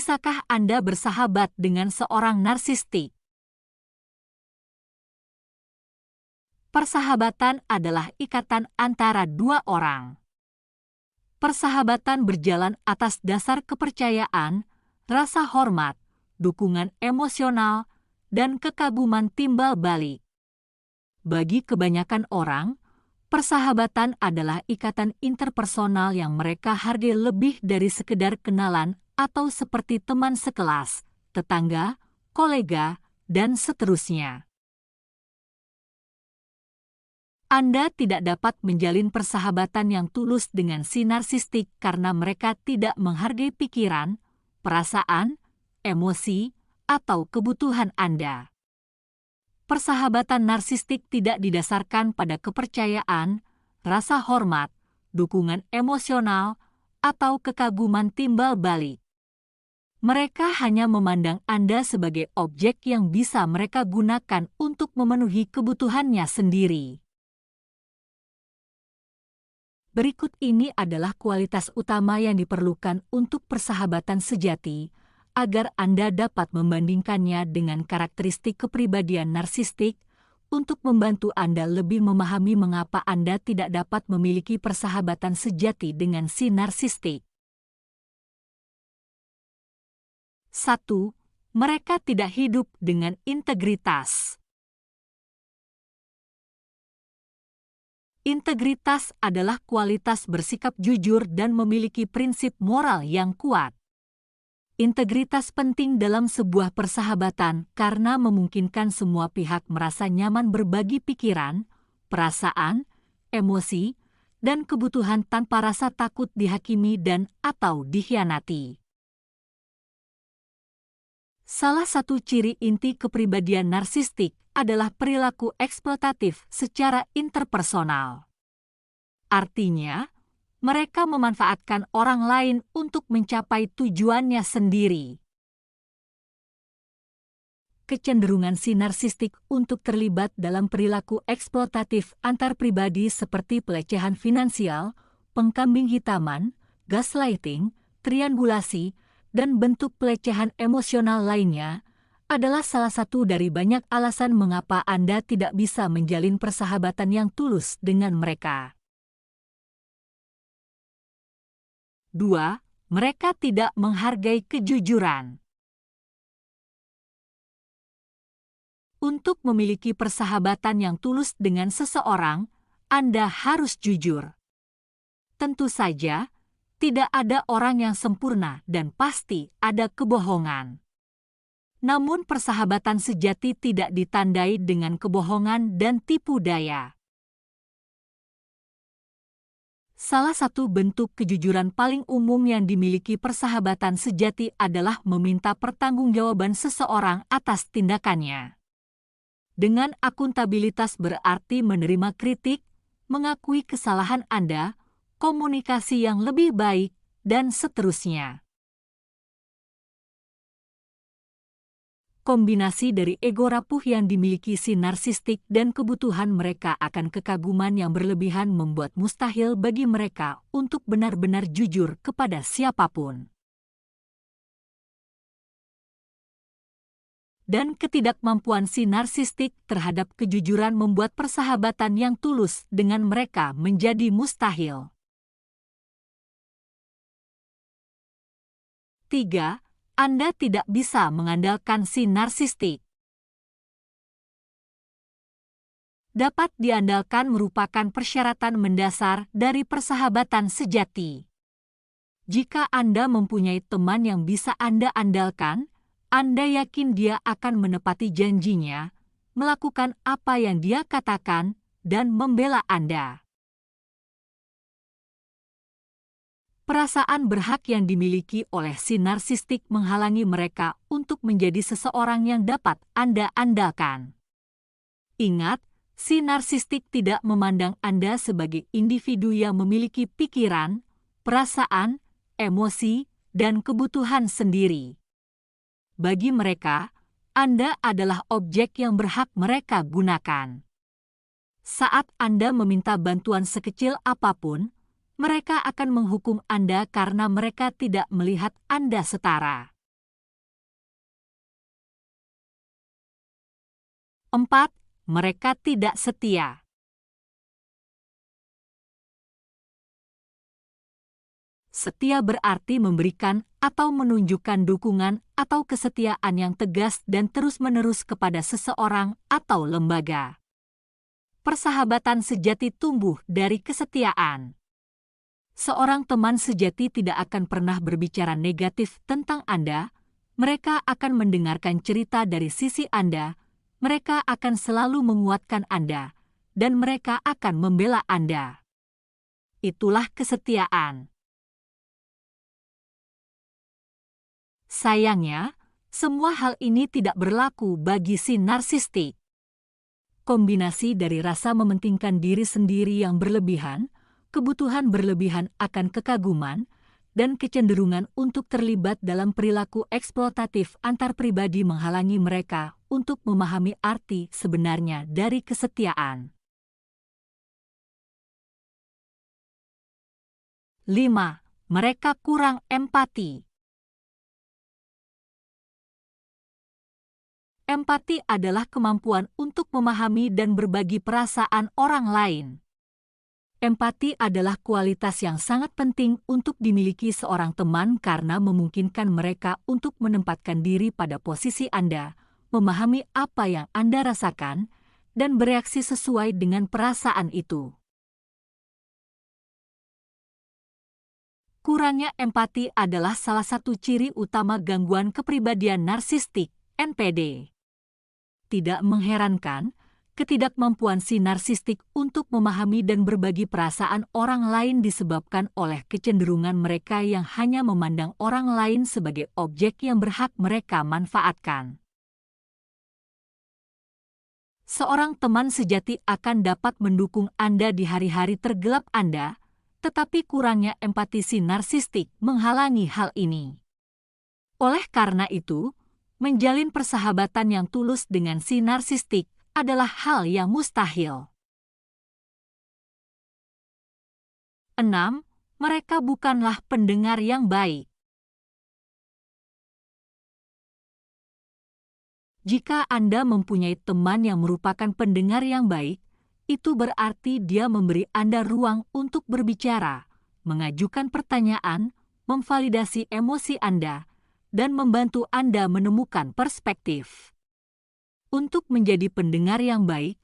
bisakah Anda bersahabat dengan seorang narsistik? Persahabatan adalah ikatan antara dua orang. Persahabatan berjalan atas dasar kepercayaan, rasa hormat, dukungan emosional, dan kekaguman timbal balik. Bagi kebanyakan orang, persahabatan adalah ikatan interpersonal yang mereka hargai lebih dari sekedar kenalan atau seperti teman sekelas, tetangga, kolega, dan seterusnya. Anda tidak dapat menjalin persahabatan yang tulus dengan si narsistik karena mereka tidak menghargai pikiran, perasaan, emosi, atau kebutuhan Anda. Persahabatan narsistik tidak didasarkan pada kepercayaan, rasa hormat, dukungan emosional, atau kekaguman timbal balik. Mereka hanya memandang Anda sebagai objek yang bisa mereka gunakan untuk memenuhi kebutuhannya sendiri. Berikut ini adalah kualitas utama yang diperlukan untuk persahabatan sejati, agar Anda dapat membandingkannya dengan karakteristik kepribadian narsistik, untuk membantu Anda lebih memahami mengapa Anda tidak dapat memiliki persahabatan sejati dengan si narsistik. 1. Mereka tidak hidup dengan integritas. Integritas adalah kualitas bersikap jujur dan memiliki prinsip moral yang kuat. Integritas penting dalam sebuah persahabatan karena memungkinkan semua pihak merasa nyaman berbagi pikiran, perasaan, emosi, dan kebutuhan tanpa rasa takut dihakimi dan/atau dikhianati. Salah satu ciri inti kepribadian narsistik adalah perilaku eksploitatif secara interpersonal. Artinya, mereka memanfaatkan orang lain untuk mencapai tujuannya sendiri. Kecenderungan si narsistik untuk terlibat dalam perilaku eksploitatif antar pribadi seperti pelecehan finansial, pengkambing hitaman, gaslighting, triangulasi, dan bentuk pelecehan emosional lainnya adalah salah satu dari banyak alasan mengapa Anda tidak bisa menjalin persahabatan yang tulus dengan mereka. 2. Mereka tidak menghargai kejujuran. Untuk memiliki persahabatan yang tulus dengan seseorang, Anda harus jujur. Tentu saja, tidak ada orang yang sempurna dan pasti ada kebohongan. Namun persahabatan sejati tidak ditandai dengan kebohongan dan tipu daya. Salah satu bentuk kejujuran paling umum yang dimiliki persahabatan sejati adalah meminta pertanggungjawaban seseorang atas tindakannya. Dengan akuntabilitas berarti menerima kritik, mengakui kesalahan Anda, komunikasi yang lebih baik, dan seterusnya. Kombinasi dari ego rapuh yang dimiliki si narsistik dan kebutuhan mereka akan kekaguman yang berlebihan membuat mustahil bagi mereka untuk benar-benar jujur kepada siapapun. Dan ketidakmampuan si narsistik terhadap kejujuran membuat persahabatan yang tulus dengan mereka menjadi mustahil. 3. Anda tidak bisa mengandalkan si narsistik. Dapat diandalkan merupakan persyaratan mendasar dari persahabatan sejati. Jika Anda mempunyai teman yang bisa Anda andalkan, Anda yakin dia akan menepati janjinya, melakukan apa yang dia katakan, dan membela Anda. Perasaan berhak yang dimiliki oleh si narsistik menghalangi mereka untuk menjadi seseorang yang dapat Anda andalkan. Ingat, si narsistik tidak memandang Anda sebagai individu yang memiliki pikiran, perasaan, emosi, dan kebutuhan sendiri. Bagi mereka, Anda adalah objek yang berhak mereka gunakan. Saat Anda meminta bantuan sekecil apapun, mereka akan menghukum Anda karena mereka tidak melihat Anda setara. 4. Mereka tidak setia. Setia berarti memberikan atau menunjukkan dukungan atau kesetiaan yang tegas dan terus-menerus kepada seseorang atau lembaga. Persahabatan sejati tumbuh dari kesetiaan. Seorang teman sejati tidak akan pernah berbicara negatif tentang Anda. Mereka akan mendengarkan cerita dari sisi Anda. Mereka akan selalu menguatkan Anda, dan mereka akan membela Anda. Itulah kesetiaan. Sayangnya, semua hal ini tidak berlaku bagi si narsistik. Kombinasi dari rasa mementingkan diri sendiri yang berlebihan, kebutuhan berlebihan akan kekaguman, dan kecenderungan untuk terlibat dalam perilaku eksploitatif antar pribadi menghalangi mereka untuk memahami arti sebenarnya dari kesetiaan. 5. Mereka kurang empati. Empati adalah kemampuan untuk memahami dan berbagi perasaan orang lain. Empati adalah kualitas yang sangat penting untuk dimiliki seorang teman karena memungkinkan mereka untuk menempatkan diri pada posisi Anda, memahami apa yang Anda rasakan, dan bereaksi sesuai dengan perasaan itu. Kurangnya empati adalah salah satu ciri utama gangguan kepribadian narsistik, NPD. Tidak mengherankan, ketidakmampuan si narsistik untuk memahami dan berbagi perasaan orang lain disebabkan oleh kecenderungan mereka yang hanya memandang orang lain sebagai objek yang berhak mereka manfaatkan. Seorang teman sejati akan dapat mendukung Anda di hari-hari tergelap Anda, tetapi kurangnya empati si narsistik menghalangi hal ini. Oleh karena itu, menjalin persahabatan yang tulus dengan si narsistik adalah hal yang mustahil. 6. Mereka bukanlah pendengar yang baik. Jika Anda mempunyai teman yang merupakan pendengar yang baik, itu berarti dia memberi Anda ruang untuk berbicara, mengajukan pertanyaan, memvalidasi emosi Anda, dan membantu Anda menemukan perspektif. Untuk menjadi pendengar yang baik,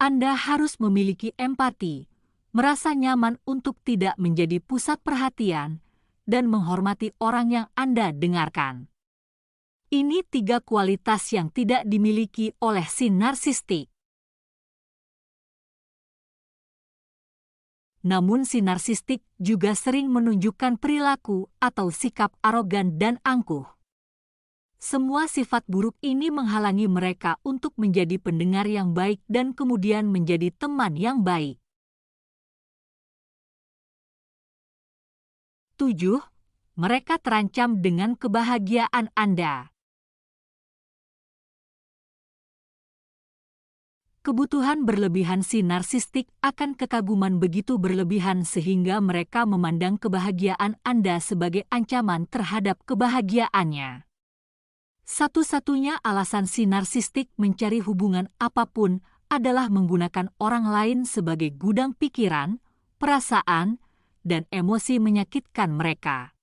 Anda harus memiliki empati, merasa nyaman untuk tidak menjadi pusat perhatian, dan menghormati orang yang Anda dengarkan. Ini 3 kualitas yang tidak dimiliki oleh si narsistik. Namun si narsistik juga sering menunjukkan perilaku atau sikap arogan dan angkuh. Semua sifat buruk ini menghalangi mereka untuk menjadi pendengar yang baik dan kemudian menjadi teman yang baik. 7. Mereka terancam dengan kebahagiaan Anda. Kebutuhan berlebihan si narsistik akan kekaguman begitu berlebihan sehingga mereka memandang kebahagiaan Anda sebagai ancaman terhadap kebahagiaannya. Satu-satunya alasan si narsistik mencari hubungan apapun adalah menggunakan orang lain sebagai gudang pikiran, perasaan, dan emosi menyakitkan mereka.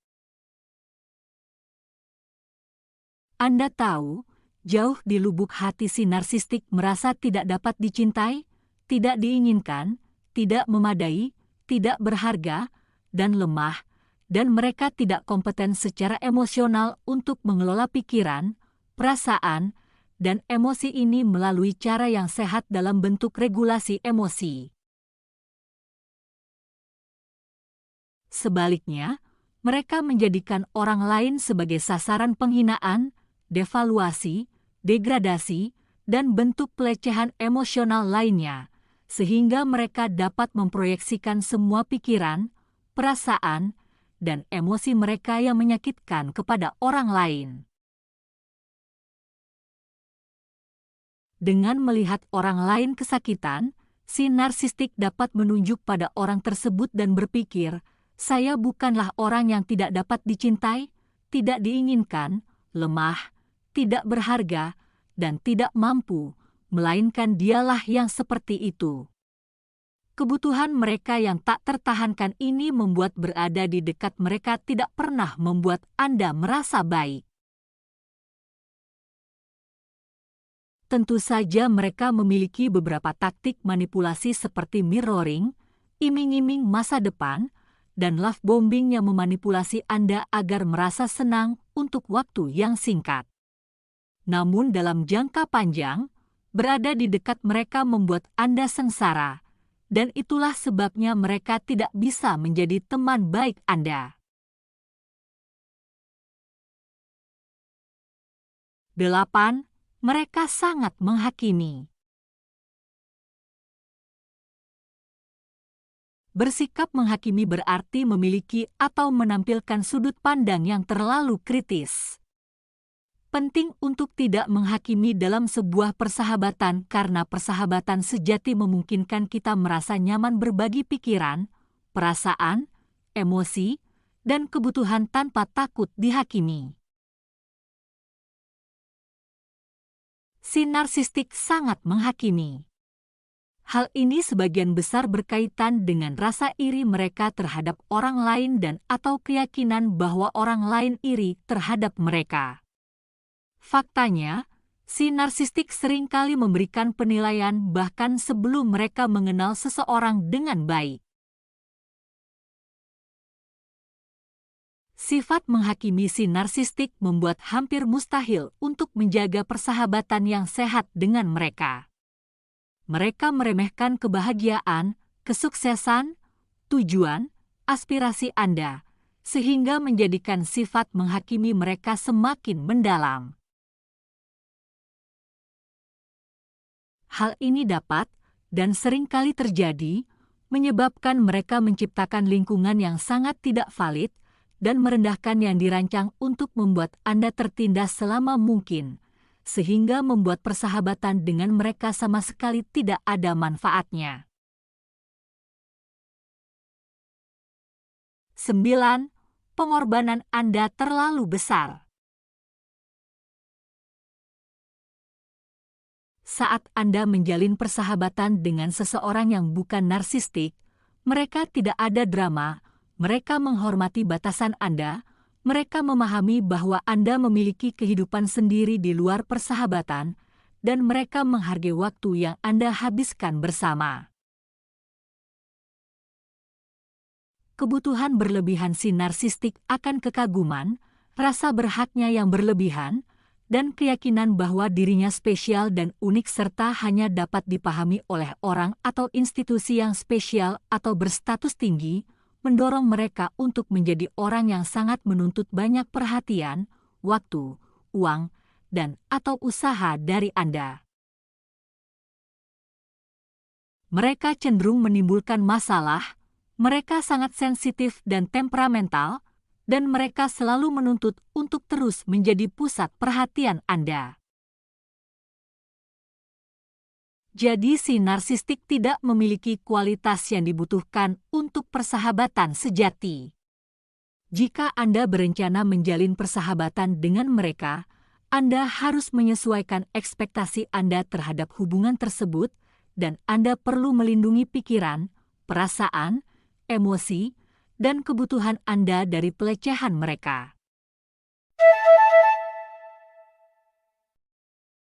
Anda tahu, jauh di lubuk hati si narsistik merasa tidak dapat dicintai, tidak diinginkan, tidak memadai, tidak berharga, dan lemah, dan mereka tidak kompeten secara emosional untuk mengelola pikiran, perasaan, dan emosi ini melalui cara yang sehat dalam bentuk regulasi emosi. Sebaliknya, mereka menjadikan orang lain sebagai sasaran penghinaan, devaluasi, degradasi, dan bentuk pelecehan emosional lainnya, sehingga mereka dapat memproyeksikan semua pikiran, perasaan, dan emosi mereka yang menyakitkan kepada orang lain. Dengan melihat orang lain kesakitan, si narsistik dapat menunjuk pada orang tersebut dan berpikir, "Saya bukanlah orang yang tidak dapat dicintai, tidak diinginkan, lemah, tidak berharga, dan tidak mampu, melainkan dialah yang seperti itu. Kebutuhan mereka yang tak tertahankan ini membuat berada di dekat mereka tidak pernah membuat Anda merasa baik. Tentu saja mereka memiliki beberapa taktik manipulasi seperti mirroring, iming-iming masa depan, dan love bombing yang memanipulasi Anda agar merasa senang untuk waktu yang singkat. Namun dalam jangka panjang, berada di dekat mereka membuat Anda sengsara, dan itulah sebabnya mereka tidak bisa menjadi teman baik Anda. 8. Mereka sangat menghakimi. Bersikap menghakimi berarti memiliki atau menampilkan sudut pandang yang terlalu kritis. Penting untuk tidak menghakimi dalam sebuah persahabatan karena persahabatan sejati memungkinkan kita merasa nyaman berbagi pikiran, perasaan, emosi, dan kebutuhan tanpa takut dihakimi. Si narsistik sangat menghakimi. Hal ini sebagian besar berkaitan dengan rasa iri mereka terhadap orang lain dan atau keyakinan bahwa orang lain iri terhadap mereka. Faktanya, si narsistik seringkali memberikan penilaian bahkan sebelum mereka mengenal seseorang dengan baik. Sifat menghakimi si narsistik membuat hampir mustahil untuk menjaga persahabatan yang sehat dengan mereka. Mereka meremehkan kebahagiaan, kesuksesan, tujuan, aspirasi Anda, sehingga menjadikan sifat menghakimi mereka semakin mendalam. Hal ini dapat, dan seringkali terjadi, menyebabkan mereka menciptakan lingkungan yang sangat tidak valid dan merendahkan yang dirancang untuk membuat Anda tertindas selama mungkin, sehingga membuat persahabatan dengan mereka sama sekali tidak ada manfaatnya. 9. Pengorbanan Anda terlalu besar. Saat Anda menjalin persahabatan dengan seseorang yang bukan narsistik, mereka tidak ada drama, mereka menghormati batasan Anda, mereka memahami bahwa Anda memiliki kehidupan sendiri di luar persahabatan, dan mereka menghargai waktu yang Anda habiskan bersama. Kebutuhan berlebihan si narsistik akan kekaguman, rasa berhaknya yang berlebihan, dan keyakinan bahwa dirinya spesial dan unik serta hanya dapat dipahami oleh orang atau institusi yang spesial atau berstatus tinggi, mendorong mereka untuk menjadi orang yang sangat menuntut banyak perhatian, waktu, uang, dan atau usaha dari Anda. Mereka cenderung menimbulkan masalah, mereka sangat sensitif dan temperamental, dan mereka selalu menuntut untuk terus menjadi pusat perhatian Anda. Jadi si narsistik tidak memiliki kualitas yang dibutuhkan untuk persahabatan sejati. Jika Anda berencana menjalin persahabatan dengan mereka, Anda harus menyesuaikan ekspektasi Anda terhadap hubungan tersebut dan Anda perlu melindungi pikiran, perasaan, emosi, dan kebutuhan Anda dari pelecehan mereka.